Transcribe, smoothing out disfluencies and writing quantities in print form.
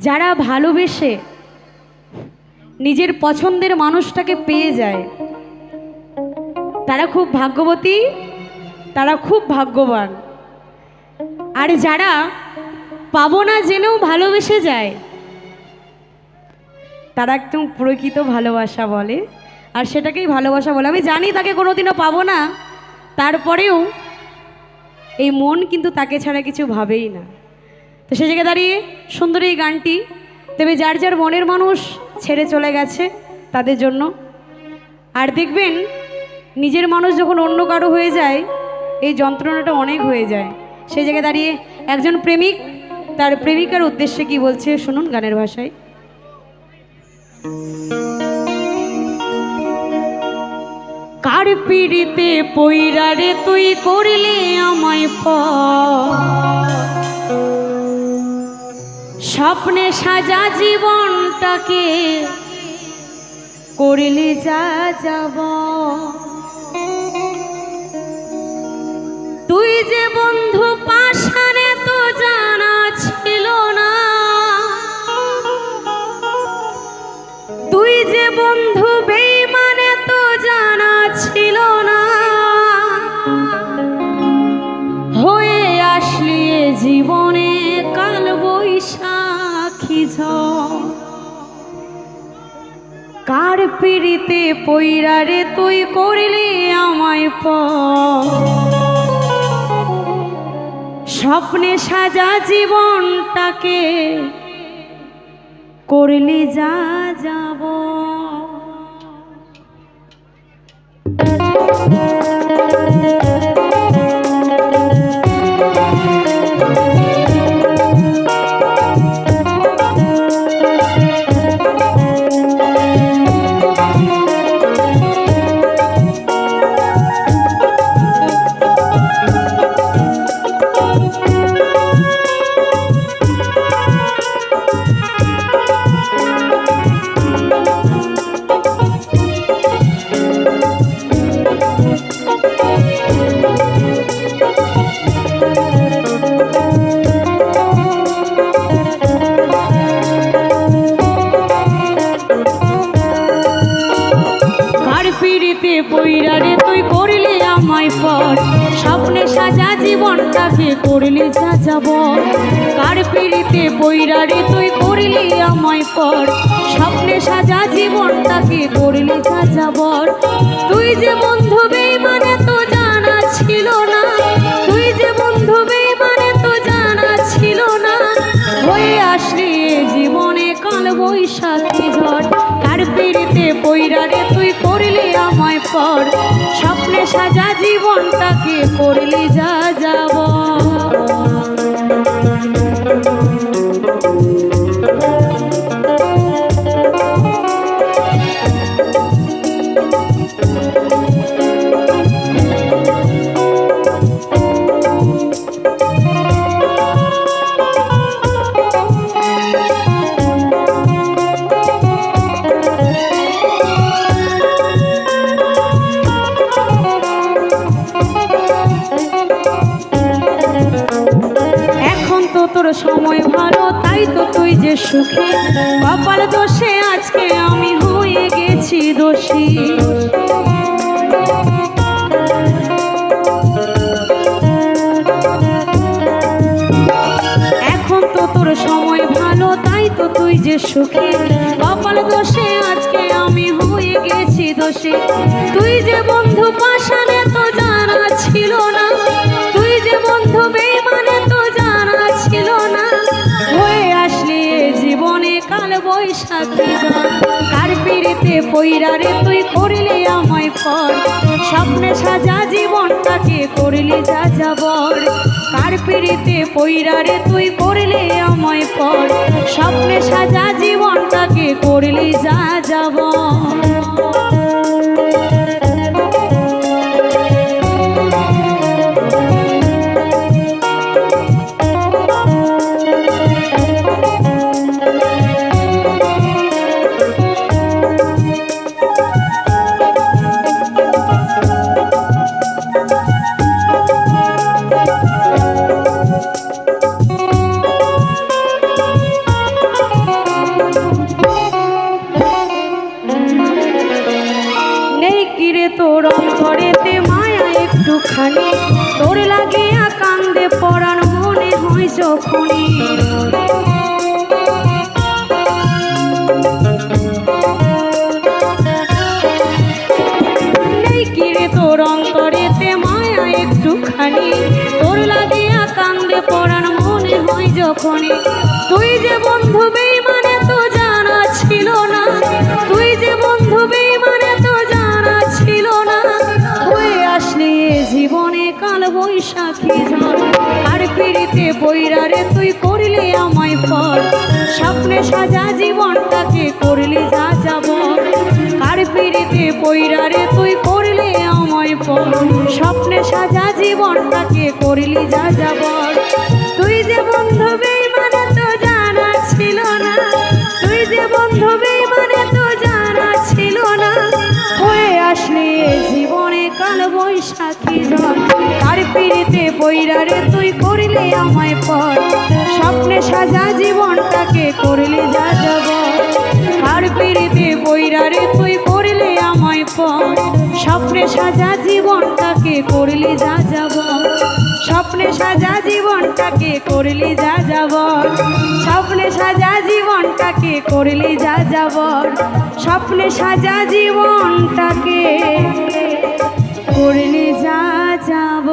যারা ভালোবেসে নিজের পছন্দের মানুষটাকে পেয়ে যায় তারা খুব ভাগ্যবতী, তারা খুব ভাগ্যবান। আর যারা পাবো না জেনেও ভালোবেসে যায় তারা একদম প্রকৃত ভালোবাসা বলে, আর সেটাকেই ভালোবাসা বলে। আমি জানি তাকে কোনোদিনও পাবো না, তারপরেও এই মন কিন্তু তাকে ছাড়া কিছু ভাবেই না। তো সে জায়গায় দাঁড়িয়ে সুন্দর এই গানটি, তবে যার যার মনের মানুষ ছেড়ে চলে গেছে তাদের জন্য। আর দেখবেন নিজের মানুষ যখন অন্য কারো হয়ে যায় এই যন্ত্রণাটা অনেক হয়ে যায়। সেই জায়গায় দাঁড়িয়ে একজন প্রেমিক তার প্রেমিকার উদ্দেশ্যে কি বলছে শুনুন গানের ভাষায়। কার পিড়িতে পইরা রে তুই করলি আমায় স্বপ্নে সাজা জীবনটাকে করলি যা যাব। তুই যে বন্ধু পাশানে তো জানা ছিল না, তুই যে বন্ধু বেঈমানে তো জানা ছিল না। হয়ে আসলি জীবনে কাল বৈশাখী ঝড়। কার পিড়িতে পইরা রে তুই করলি আমায় স্বপ্নে সাজা জীবনটাকে করলি যা যাব। পইরা রে তুই করলি আমায় স্বপ্নে সাজা জীবনটাকে করলি যা যাব। কার পিড়িতে পইরা রে তুই করলি আমায় স্বপ্নে সাজা জীবনটাকে করলি যা যাব। তুই যে বন্ধু বেঈমানে তো জানা ছিল না, তুই যে বন্ধু বেঈমানে তো জানা ছিল না। হয়ে আসলি জীবনে কাল বৈশাখী ঝড়। কার পিড়িতে পইরা রে তুই করলি আমায় স্বপ্নে সাজা জীবনটাকে করলি যা যাব। তোর সময় ভালো তাই তো তুই যে সুখী, কপাল দোষে আজকে আমি হয়ে গেছি দোষী। এখন তো তোর সময় ভালো তাই তো তুই যে সুখী, কপাল দোষে আজকে আমি হয়ে গেছি দোষী। তুই যে বন্ধু পাশানে তো জানা ছিল না, তুই যে বন্ধু বেঈমানে তো জানা ছিল না। হয়ে আসলি জীবনে কাল বৈশাখী ঝড়। কার পিড়িতে পইরা রে তুই করলি আমায় স্বপ্নে সাজা জীবনটাকে করলি যা যাবর। কার পিড়িতে পইরা রে তুই করলি আমায় স্বপ্নে সাজা জীবনটাকে করলি যা যাব। একটুখানি তোর লাগিয়া কান্দে পরাণ মনে হয় যখনই নেই কিরে তোর অন্তরেতে মায়া একটুখানি তোর লাগিয়া কান্দে পরাণ মনে হয় যখনই তুই যে বন্ধু বেঈমানে তো জানা ছিল না তুই যে বন্ধু বেঈমানে তো জানা ছিল না হয়ে আসলি এ জীবনে কাল বৈশাখী ঝড় আর পিড়িতে বৈরারে তুই করলি আমায় পর স্বপ্নে সাজা জীবনটাকে করলি যা যাব আর পিড়িতে বৈরারে তুই করলি আমায় পর স্বপ্নে সাজা জীবনটাকে করলি যা যাব তুই যে বন্ধু বেঈমানে তো জানা ছিল না তুই যে বন্ধু বেঈমানে তো জানা ছিল না হয়ে আসলি এ জীবনে কাল বৈশাখী ঝড় কার পিড়িতে বৈরারে তুই করলি আমায় পর স্বপ্নে সাজা জীবনটাকে করলি যা যাব কার পিড়িতে বৈরারে তুই করলি আমায় পর স্বপ্নে সাজা জীবনটাকে করলি যা যাব স্বপ্নে সাজা জীবনটাকে করলি যা যাব স্বপ্নে সাজা জীবনটাকে করলি যা যাব স্বপ্নে সাজা জীবনটাকে করলি যা যাব।